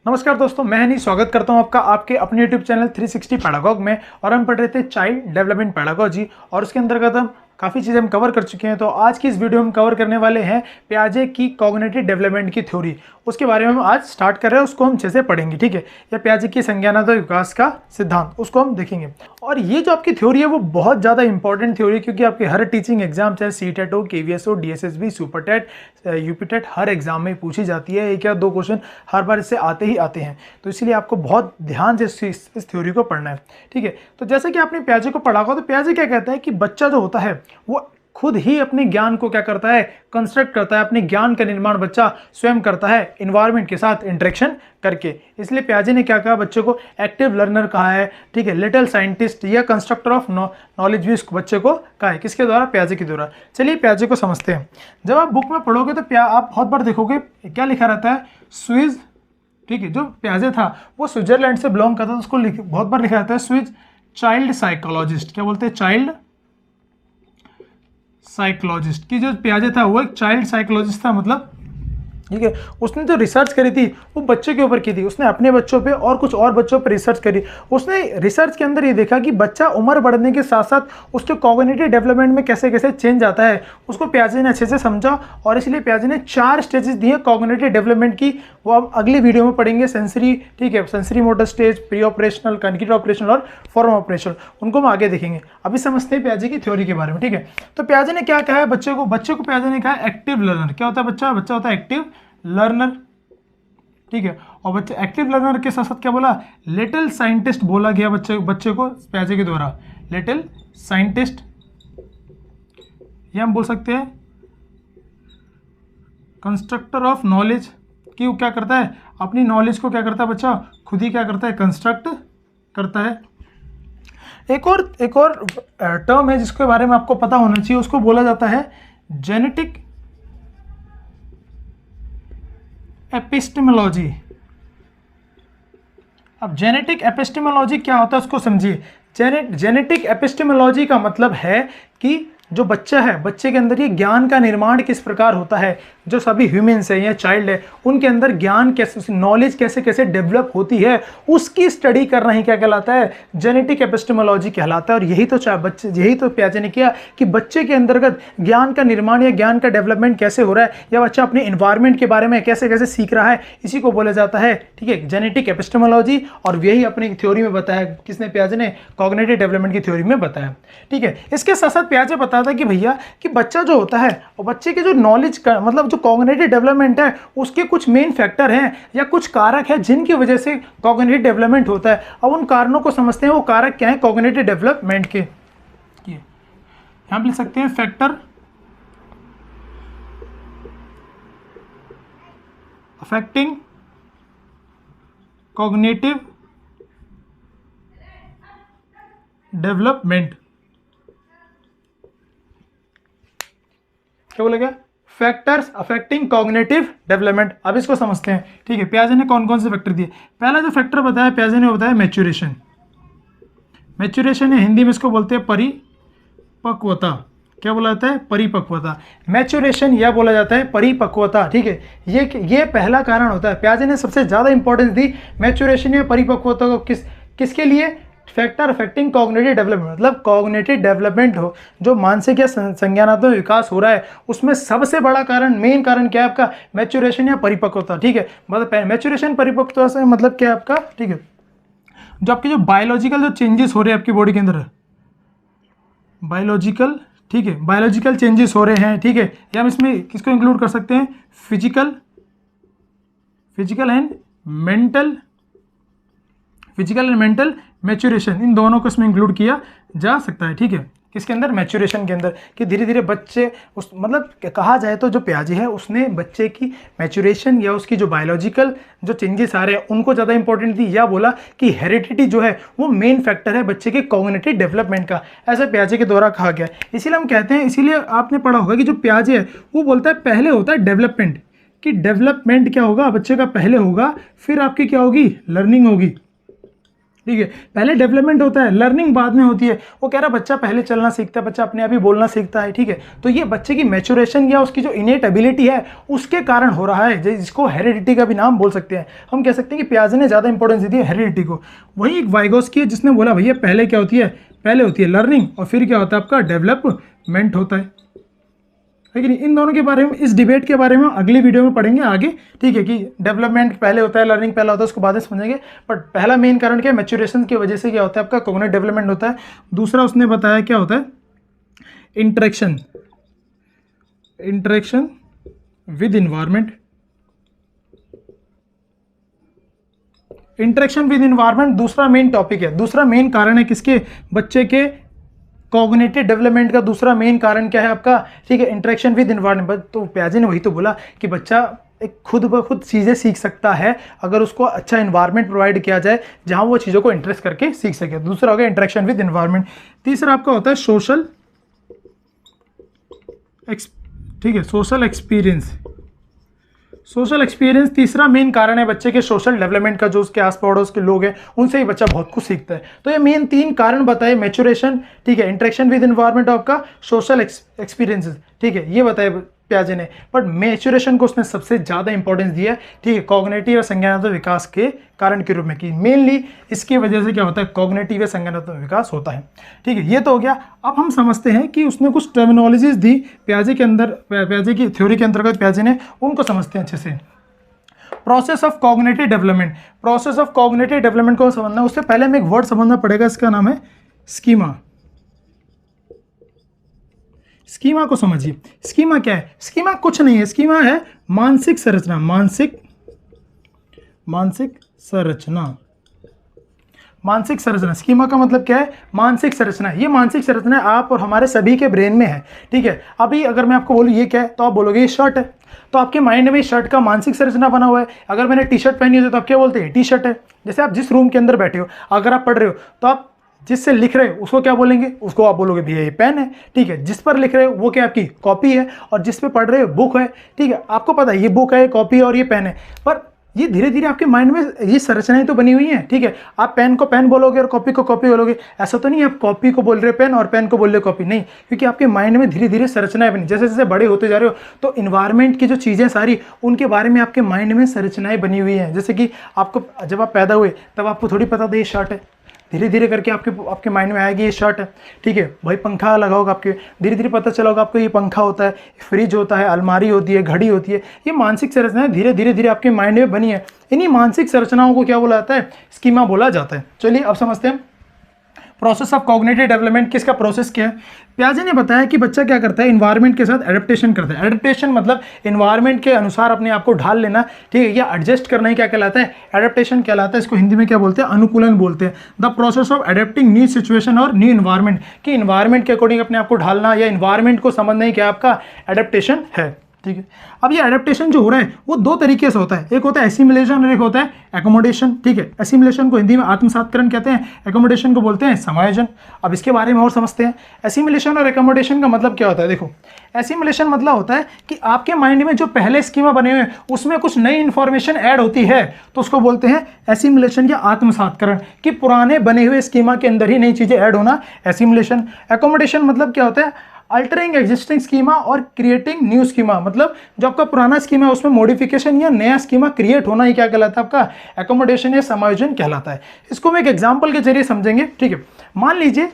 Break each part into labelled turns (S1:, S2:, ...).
S1: नमस्कार दोस्तों, मैं हनी स्वागत करता हूं आपका आपके अपने यूट्यूब चैनल 360 पैडागॉग में। और हम पढ़ रहे थे चाइल्ड डेवलपमेंट पैडागॉजी और उसके अंतर्गत हम काफ़ी चीज़ें हम कवर कर चुके हैं। तो आज की इस वीडियो में हम कवर करने वाले हैं पियाजे की कॉग्निटिव डेवलपमेंट की थ्योरी। उसके बारे में हम आज स्टार्ट कर रहे हैं, उसको हम अच्छे से पढ़ेंगे, ठीक है। या पियाजे की संज्ञानात्मक विकास का सिद्धांत, उसको हम देखेंगे। और ये जो आपकी थ्योरी है वो बहुत ज़्यादा इंपॉर्टेंट थ्योरी है, क्योंकि आपके हर टीचिंग एग्जाम, चाहे सीटेट हो, केवीएस हो, डीएसएसबी, सुपरटेट, यूपीटेट, हर एग्जाम में पूछी जाती है। एक या दो क्वेश्चन हर बार इससे आते ही आते हैं, तो इसलिए आपको बहुत ध्यान से इस थ्योरी को पढ़ना है, ठीक है। तो जैसे कि आपने पियाजे को पढ़ा होगा, तो पियाजे क्या कहता है कि बच्चा जो होता है वो खुद ही अपने ज्ञान को क्या करता है, कंस्ट्रक्ट करता है। अपने ज्ञान का निर्माण बच्चा स्वयं करता है इन्वायरमेंट के साथ इंटरेक्शन करके। इसलिए पियाजे ने क्या कहा, बच्चे को एक्टिव लर्नर कहा है, ठीक है। लिटिल साइंटिस्ट या कंस्ट्रक्टर ऑफ नॉलेज भी इस बच्चे को कहा है। किसके द्वारा? पियाजे के द्वारा। चलिए पियाजे को समझते हैं। जब आप बुक में पढ़ोगे तो आप बहुत बार देखोगे क्या लिखा रहता है, स्विज, ठीक है। जो पियाजे था वो स्विट्जरलैंड से बिलोंग करता था, उसको बहुत बार लिखा रहता है स्विज चाइल्ड साइकोलॉजिस्ट। क्या बोलते हैं? Child psychologist. की जो पियाजे था वो एक चाइल्ड साइकोलॉजिस्ट था, मतलब, ठीक है। उसने जो रिसर्च करी थी वो बच्चे के ऊपर की थी। उसने अपने बच्चों पे और कुछ और बच्चों पर रिसर्च करी। उसने रिसर्च के अंदर ये देखा कि बच्चा उम्र बढ़ने के साथ साथ उसके कॉग्निटिव डेवलपमेंट में कैसे कैसे चेंज आता है, उसको पियाजे ने अच्छे से समझा। और इसलिए पियाजे ने 4 स्टेजेस दिए कॉग्निटिव डेवलपमेंट की। वो अब अगली वीडियो में पढ़ेंगे। सेंसरी, ठीक है, sensory motor stage, pre operational, cognitive operational और फॉर्म ऑपरेशनल, उनको हम आगे देखेंगे। अभी समझते हैं पियाजे की थ्योरी के बारे में, ठीक है। तो पियाजे ने क्या कहा है बच्चे को पियाजे ने कहा एक्टिव लर्नर। क्या होता है बच्चा होता है एक्टिव लर्नर, ठीक है। और बच्चे एक्टिव लर्नर के साथ साथ क्या बोला, लिटिल साइंटिस्ट बोला गया बच्चे को पियाजे के द्वारा। लिटिल साइंटिस्ट, या हम बोल सकते हैं कंस्ट्रक्टर ऑफ नॉलेज। कि वो क्या करता है, अपनी नॉलेज को क्या करता है बच्चा, खुद ही क्या करता है, कंस्ट्रक्ट करता है। एक और टर्म है जिसके बारे में आपको पता होना चाहिए, उसको बोला जाता है जेनेटिक एपिस्टेमोलॉजी। अब जेनेटिक एपिस्टेमोलॉजी क्या होता है उसको समझिए। जेनेटिक एपिस्टेमोलॉजी का मतलब है कि जो बच्चा है, बच्चे के अंदर ये ज्ञान का निर्माण किस प्रकार होता है। जो सभी ह्यूमंस है या चाइल्ड है, उनके अंदर ज्ञान कैसे, नॉलेज कैसे कैसे डेवलप होती है, उसकी स्टडी करना ही क्या कहलाता है, जेनेटिक एपिस्टेमोलॉजी कहलाता है। और यही तो पियाजे ने किया कि बच्चे के अंतर्गत ज्ञान का निर्माण या ज्ञान का डेवलपमेंट कैसे हो रहा है, या बच्चा अपने इन्वायरमेंट के बारे में कैसे कैसे सीख रहा है, इसी को बोला जाता है, ठीक है, जेनेटिक एपिस्टेमोलॉजी। और यही अपनी थ्योरी में बताया किसने, पियाजे ने, कॉग्निटिव डेवलपमेंट की थ्योरी में बताया, ठीक है। इसके साथ साथ पियाजे बताता है कि भैया कि बच्चा जो होता है और बच्चे के जो नॉलेज का मतलब जो कॉग्निटिव डेवलपमेंट है, उसके कुछ मेन फैक्टर हैं या कुछ कारक है जिनकी वजह से कॉग्निटिव डेवलपमेंट होता है। अब उन कारणों को समझते हैं, वो कारक क्या है कॉग्निटिव डेवलपमेंट के। यहां पे लिख सकते हैं फैक्टर अफेक्टिंग कॉग्निटिव डेवलपमेंट। क्या बोलेगा, फैक्टर्स अफेक्टिंग कॉग्निटिव डेवलपमेंट। अब इसको समझते हैं, ठीक है। पियाजे ने कौन कौन से फैक्टर दिए। पहला जो फैक्टर बताया पियाजे ने बताया मैच्योरेशन। मैच्योरेशन है, हिंदी में इसको बोलते हैं परिपक्वता। क्या बोला जाता है, परिपक्वता। मैच्योरेशन या बोला जाता है परिपक्वता, ठीक है। ये पहला कारण होता है। पियाजे ने सबसे ज्यादा इंपॉर्टेंस दी मैच्योरेशन या परिपक्वता को। किसके लिए, फैक्टर अफेक्टिंग कॉग्निटिव डेवलपमेंट, मतलब कॉग्निटिव डेवलपमेंट हो, जो मानसिक या संज्ञानात्मक विकास हो रहा है, उसमें सबसे बड़ा कारण, मेन कारण क्या है आपका, मैच्योरेशन या परिपक्वता, ठीक है। मतलब मैच्योरेशन परिपक्वता से मतलब क्या है आपका, ठीक है, जो आपके जो बायोलॉजिकल जो चेंजेस हो रहे हैं आपकी बॉडी के अंदर, बायोलॉजिकल, ठीक है, बायोलॉजिकल चेंजेस हो रहे हैं, ठीक है। या हम इसमें किसको इंक्लूड कर सकते हैं, फिजिकल एंड मेंटल मैच्योरेशन, इन दोनों को इसमें इंक्लूड किया जा सकता है, ठीक है। किसके अंदर, मैच्योरेशन के अंदर, कि धीरे धीरे बच्चे उस मतलब कहा जाए तो जो पियाजे है उसने बच्चे की मैच्योरेशन या उसकी जो बायोलॉजिकल जो चेंजेस आ रहे हैं उनको ज़्यादा इंपॉर्टेंट दी, या बोला कि हेरिडिटी जो है वो मेन फैक्टर है बच्चे के कॉग्निटिव डेवलपमेंट का, ऐसा पियाजे के द्वारा कहा गया। इसीलिए हम कहते हैं, इसीलिए आपने पढ़ा होगा कि जो पियाजे है वो बोलता है पहले होता है डेवलपमेंट, कि डेवलपमेंट क्या होगा, बच्चे का पहले होगा, फिर आपकी क्या होगी, लर्निंग होगी, ठीक है, पहले डेवलपमेंट होता है, लर्निंग बाद में होती है। वो कह रहा बच्चा पहले चलना सीखता है, बच्चा अपने आप ही बोलना सीखता है। ठीक है, तो ये बच्चे की मैच्योरेशन या उसकी जो इनेट एबिलिटी है उसके कारण हो रहा है, जिसको हेरिडिटी का भी नाम बोल सकते हैं। हम कह सकते हैं कि पियाजे ने ज़्यादा इंपॉर्टेंस दी है हेरिडिटी को। वही एक वाइगोस्की है जिसने बोला भैया पहले क्या होती है, पहले होती है लर्निंग और फिर क्या होता है आपका डेवलपमेंट होता है कि नहीं। इन दोनों के बारे में, इस डिबेट के बारे में अगली वीडियो में पढ़ेंगे आगे। ठीक है, कि डेवलपमेंट पहले होता है, लर्निंग पहला होता है, उसको बाद में समझेंगे। बट पहला मेन कारण क्या है, मैच्योरेशन की वजह से क्या होता है आपका कॉग्निटिव डेवलपमेंट होता है। दूसरा उसने बताया क्या होता है, interaction with environment. Interaction with environment दूसरा मेन टॉपिक है, दूसरा मेन कारण है किसके, बच्चे के कॉग्निटिव डेवलपमेंट का दूसरा मेन कारण क्या है आपका, ठीक है, इंटरेक्शन विद इन्वायरमेंट। तो पियाजे ने वही तो बोला कि बच्चा एक खुद ब खुद चीज़ें सीख सकता है अगर उसको अच्छा इन्वायरमेंट प्रोवाइड किया जाए जहां वो चीज़ों को इंटरेस्ट करके सीख सके। दूसरा हो गया इंटरेक्शन विद इन्वायरमेंट। तीसरा आपका होता है सोशल, ठीक है, सोशल एक्सपीरियंस तीसरा मेन कारण है बच्चे के सोशल डेवलपमेंट का। जो उसके आस पड़ोस के लोग हैं उनसे ही बच्चा बहुत कुछ सीखता है। तो ये मेन 3 कारण बताए, मैच्योरेशन, ठीक है, इंटरेक्शन विद इन्वायरमेंट, आपका सोशल एक्सपीरियंसेस, ठीक है, ये बताए पियाजे ने। बट मैच्योरेशन को उसने सबसे ज़्यादा इंपॉर्टेंस दिया है, ठीक है, कॉग्निटिव और संज्ञानात्मक विकास के कारण के रूप में, कि मेनली इसकी वजह से क्या होता है, कॉग्निटिव या संज्ञानात्मक विकास होता है। ठीक है, ये तो हो गया। अब हम समझते हैं कि उसने कुछ टर्मिनोलॉजीज दी पियाजे के अंदर, पियाजे की थ्योरी के अंतर्गत पियाजे ने, उनको समझते हैं अच्छे से। Process of cognitive development, process of cognitive development को समझना, उससे पहले हमें एक वर्ड समझना पड़ेगा, इसका नाम है स्कीमा। स्कीमा को समझिए। स्कीमा क्या है, स्कीमा कुछ नहीं है, स्कीमा है मानसिक संरचना, मानसिक संरचना। स्कीमा का मतलब क्या है, मानसिक संरचना। ये मानसिक संरचना आप और हमारे सभी के ब्रेन में है। ठीक है, अभी अगर मैं आपको बोलूँ ये क्या है, तो आप बोलोगे ये शर्ट है, तो आपके माइंड में शर्ट का मानसिक संरचना बना हुआ है। अगर मैंने टी शर्ट पहनी होती है तो आप क्या बोलते हैं, टी शर्ट है। जैसे आप जिस रूम के अंदर बैठे हो, अगर आप पढ़ रहे हो तो आप जिससे लिख रहे हो उसको क्या बोलेंगे, उसको आप बोलोगे भैया ये पेन है। ठीक है, जिस पर लिख रहे हो वो क्या आपकी कॉपी है, और जिस पे पढ़ रहे हो बुक है। ठीक है, आपको पता है ये बुक है, कॉपी है और ये पेन है, पर ये धीरे धीरे आपके माइंड में ये संरचनाएं तो बनी हुई हैं। ठीक है, आप पेन को पेन बोलोगे और कॉपी को कॉपी बोलोगे, ऐसा तो नहीं आप कॉपी को बोल रहे हो पेन और पेन को बोल रहे हो कॉपी, नहीं, क्योंकि आपके माइंड में धीरे धीरे संरचनाएं बनी। जैसे जैसे बड़े होते जा रहे हो तो इन्वायरमेंट की जो चीज़ें सारी, उनके बारे में आपके माइंड में संरचनाएं बनी हुई हैं। जैसे कि आपको जब आप पैदा हुए तब आपको थोड़ी पता था ये शर्ट है, धीरे धीरे करके आपके माइंड में आएगी ये शर्ट है। ठीक है भाई, पंखा लगा होगा आपके, धीरे धीरे पता चला होगा आपको ये पंखा होता है, फ्रिज होता है, अलमारी होती है, घड़ी होती है। ये मानसिक संरचनाएं धीरे धीरे धीरे आपके माइंड में बनी है। इन्हीं मानसिक संरचनाओं को क्या बोला जाता है, स्कीमा बोला जाता है। चलिए अब समझते हैं प्रोसेस ऑफ कॉग्निटिव डेवलपमेंट, किसका प्रोसेस क्या है। पियाजे ने बताया कि बच्चा क्या करता है, इन्वायरमेंट के साथ एडेप्टेशन करता है। एडेप्टेशन मतलब इन्वायरमेंट के अनुसार अपने आप को ढाल लेना, ठीक है, या एडजस्ट करना ही क्या कहलाता है, एडेप्टेशन कहलाता है। इसको हिंदी में क्या बोलते हैं, अनुकूलन बोलते हैं। The process of adapting new situation और न्यू इन्वायरमेंट, कि इन्वायरमेंट के अकॉर्डिंग अपने आप को ढालना या इन्वायरमेंट को समझना ही क्या आपका एडेप्टेशन है। ठीक है, अब ये एडेप्टेशन जो हो रहा है वो 2 तरीके से होता है, एक होता है एसिमिलेशन और एक होता है एकोमोडेशन। ठीक है, एसिमिलेशन को हिंदी में आत्मसात्करण कहते हैं, एकोमोडेशन को बोलते हैं समायोजन। अब इसके बारे में और समझते हैं। एसिमिलेशन और एकोमोडेशन का मतलब क्या होता है, देखो, एसिमिलेशन मतलब होता है कि आपके माइंड में जो पहले स्कीमा बने हुए हैं उसमें कुछ नई इंफॉर्मेशन ऐड होती है, तो उसको बोलते हैं एसिमिलेशन या आत्मसात्करण, कि पुराने बने हुए स्कीमा के अंदर ही नई चीजें ऐड होना, एसिमिलेशन। एकोमोडेशन मतलब क्या होता है, अल्टरिंग एग्जिस्टिंग स्कीमा और क्रिएटिंग न्यू स्कीमा, मतलब जो आपका पुराना स्कीमा है उसमें मॉडिफिकेशन या नया स्कीमा क्रिएट होना ही क्या कहलाता है, आपका एकोमोडेशन या समायोजन कहलाता है। इसको हम एक एग्जांपल के जरिए समझेंगे। ठीक है, मान लीजिए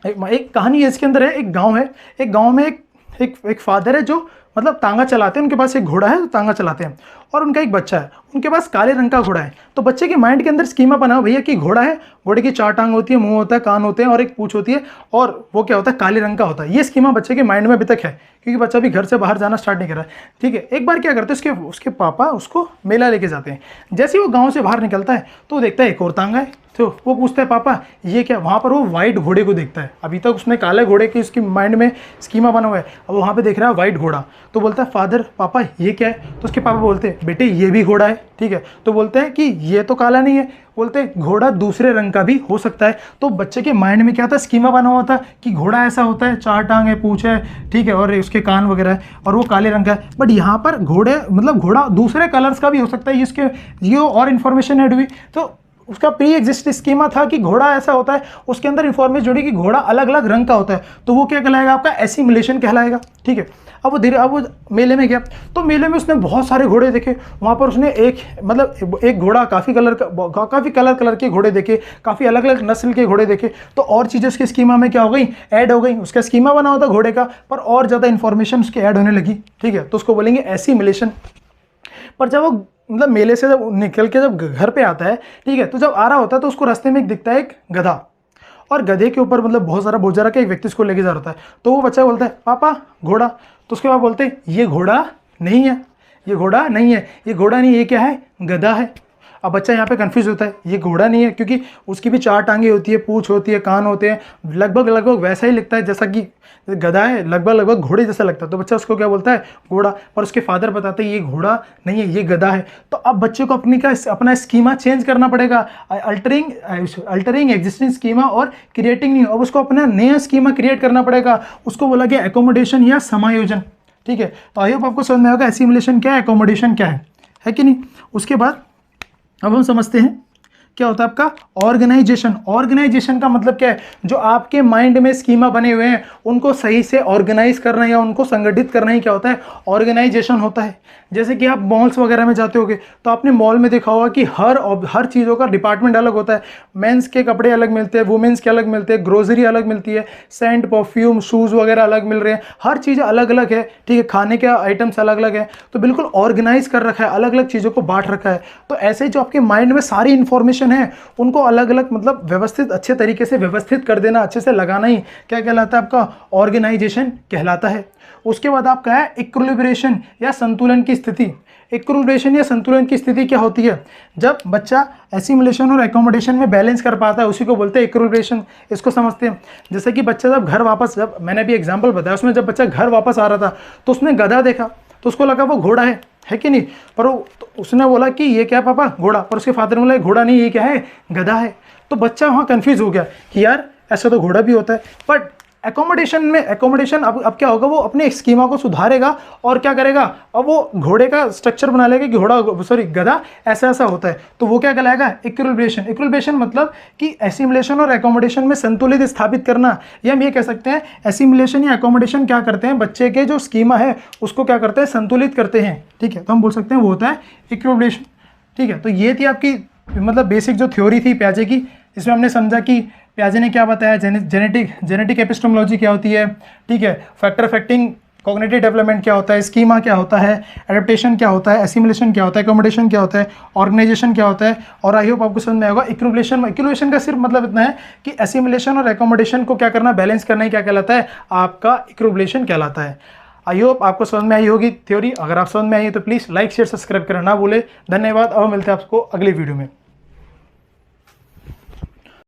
S1: एक कहानी है, इसके अंदर है, एक गांव है, एक गांव में एक फादर है जो मतलब तांगा चलाते हैं, उनके पास एक घोड़ा है तो तांगा चलाते हैं, और उनका एक बच्चा है, उनके पास काले रंग का घोड़ा है। तो बच्चे के माइंड के अंदर स्कीमा बना भैया कि घोड़ा है, घोड़े की 4 टांग होती है, मुंह होता है, कान होते हैं और एक पूंछ होती है, और वो क्या होता है, काले रंग का होता है। ये स्कीमा बच्चे के माइंड में अभी तक है, क्योंकि बच्चा भी घर से बाहर जाना स्टार्ट नहीं कर रहा है। ठीक है, एक बार क्या करते हैं, उसके पापा उसको मेला लेके जाते हैं। जैसे ही वो गाँव से बाहर निकलता है तो वो देखता है एक और तांगा है, तो वो पूछता है पापा ये क्या, वहाँ पर वो वाइट घोड़े को देखता है। अभी तक उसने काले घोड़े की उसकी माइंड में स्कीमा बना हुआ है, अब वहाँ पे देख रहा है वाइट घोड़ा, तो बोलता है फादर पापा ये क्या है, तो उसके पापा बोलते हैं बेटे ये भी घोड़ा है। ठीक है, तो बोलते हैं कि ये तो काला नहीं है, बोलते हैं घोड़ा दूसरे रंग का भी हो सकता है। तो बच्चे के माइंड में क्या था, स्कीमा बना हुआ था कि घोड़ा ऐसा होता है, 4 टांग है, पूंछ है, ठीक है, और उसके कान वगैरह है, और वो काले रंग का है। बट यहाँ पर घोड़ा दूसरे कलर्स का भी हो सकता है, इसके ये और इन्फॉर्मेशन ऐड हुई। तो उसका प्री एग्जिस्ट स्कीमा था कि घोड़ा ऐसा होता है, उसके अंदर इंफॉर्मेशन जुड़ी कि घोड़ा अलग अलग रंग का होता है, तो वो क्या कहलाएगा आपका एसिमिलेशन कहलाएगा। ठीक है, अब वो मेले में गया, तो मेले में उसने बहुत सारे घोड़े देखे, वहाँ पर उसने एक घोड़ा काफ़ी कलर के घोड़े देखे, काफ़ी अलग अलग नस्ल के घोड़े देखे, तो और चीज़ें उसके स्कीमा में क्या हो गई, ऐड हो गई। उसका स्कीमा बना होता घोड़े का, पर और ज़्यादा इन्फॉर्मेशन उसके ऐड होने लगी। ठीक है, तो उसको बोलेंगे एसिमिलेशन। पर जब वो मतलब मेले से जब निकल के जब घर पे आता है, ठीक है, तो जब आ रहा होता है तो उसको रास्ते में एक दिखता है एक गधा, और गधे के ऊपर मतलब बहुत सारा बोझा रखा है, एक व्यक्ति उसको लेके जा रहा है। तो वो बच्चा बोलता है पापा घोड़ा, तो उसके बाद बोलते हैं ये घोड़ा नहीं है, ये घोड़ा नहीं है, ये घोड़ा नहीं, ये क्या है, गधा है। अब बच्चा यहाँ पे कंफ्यूज होता है, ये घोड़ा नहीं है, क्योंकि उसकी भी 4 टांगे होती है, पूंछ होती है, कान होते हैं, लगभग वैसा ही लगता है जैसा कि गधा है, लगभग घोड़े जैसा लगता है। तो बच्चा उसको क्या बोलता है, घोड़ा। पर उसके फादर बताते हैं ये घोड़ा नहीं है, ये गधा है। तो अब बच्चे को अपना स्कीमा चेंज करना पड़ेगा, अल्टरिंग एग्जिस्टिंग स्कीमा और क्रिएटिंग न्यू। अब उसको अपना नया स्कीमा क्रिएट करना पड़ेगा, उसको बोला गया एकोमोडेशन या समायोजन। ठीक है, तो आई होप आपको समझ में आएगा एसिमिलेशन क्या है, एकोमोडेशन क्या है कि नहीं। उसके बाद अब हम समझते हैं क्या होता है आपका ऑर्गेनाइजेशन। ऑर्गेनाइजेशन का मतलब क्या है, जो आपके माइंड में स्कीमा बने हुए हैं उनको सही से ऑर्गेनाइज करना या उनको संगठित करना ही क्या होता है, ऑर्गेनाइजेशन होता है। जैसे कि आप मॉल्स वगैरह में जाते होगे तो आपने मॉल में देखा होगा कि हर चीज़ों का डिपार्टमेंट अलग होता है। मेंस के कपड़े अलग मिलते हैं, वुमेन्स के अलग मिलते हैं, ग्रोसरी अलग मिलती है, सेंट, परफ्यूम, शूज़ वगैरह अलग मिल रहे हैं, हर चीज़ अलग अलग है। ठीक है, खाने के आइटम्स अलग अलग है, तो बिल्कुल ऑर्गेनाइज कर रखा है, अलग अलग चीज़ों को बांट रखा है। तो ऐसे जो आपके माइंड में सारी इंफॉर्मेशन है उनको अलग अलग मतलब व्यवस्थित, अच्छे तरीके से व्यवस्थित कर देना, अच्छे से लगाना ही क्या कहलाता है, आपका ऑर्गेनाइजेशन कहलाता है। उसके बाद आपका है इक्विलिब्रेशन या संतुलन की स्थिति। इक्विलिब्रेशन या संतुलन की स्थिति क्या होती है, जब बच्चा एसिमिलेशन और एकोमोडेशन में बैलेंस कर पाता है, उसी को बोलते हैं इक्विलिब्रेशन। इसको समझते हैं, जैसे कि बच्चा जब मैंने भी एग्जाम्पल बताया, उसमें जब बच्चा घर वापस आ रहा था तो उसने गधा देखा, तो उसको लगा वो घोड़ा है कि नहीं। पर तो उसने बोला कि ये क्या पापा, घोड़ा। पर उसके फादर ने बोला घोड़ा नहीं, ये क्या है, गधा है। तो बच्चा वहाँ कंफ्यूज हो गया कि यार ऐसा तो घोड़ा भी होता है। बट एकोमोडेशन अब क्या होगा, वो अपने स्कीमा को सुधारेगा और क्या करेगा, अब वो घोड़े का स्ट्रक्चर बना लेगा कि गधा ऐसा ऐसा होता है। तो वो क्या कहलाएगा, इक्विलिब्रेशन। इक्विलिब्रेशन मतलब कि एसिमिलेशन और एकोमोडेशन में संतुलित स्थापित करना। या हम ये कह सकते हैं एसिमिलेशन या एकोमोडेशन क्या करते हैं, बच्चे के जो स्कीमा है उसको क्या करते हैं, संतुलित करते हैं। ठीक है, तो हम बोल सकते हैं वो होता है इक्विलिब्रेशन। ठीक है, तो ये थी आपकी मतलब बेसिक जो थ्योरी थी पियाजे की, इसमें हमने समझा कि पियाजे ने क्या बताया, जेनेटिक एपिस्टेमोलॉजी क्या होती है। ठीक है, फैक्टर अफेक्टिंग कॉग्निटिव डेवलपमेंट क्या होता है, स्कीमा क्या होता है, एडेप्टेशन क्या होता है, एसिमिलेशन क्या होता है, एकोमोडेशन क्या होता है, ऑर्गेनाइजेशन क्या होता है। और आई होप आपको समझ में आएगा इक्विलिब्रेशन का सिर्फ मतलब इतना है कि एसिमिलेशन और एकोमोडेशन को क्या करना, बैलेंस करना ही क्या कहलाता है, आपका इक्विलिब्रेशन कहलाता है। आई होप आपको समझ में आई होगी थ्योरी। अगर आप समझ में आई है तो प्लीज़ लाइक शेयर सब्सक्राइब करना ना भूले। धन्यवाद। अब मिलते हैं आपको अगली वीडियो में।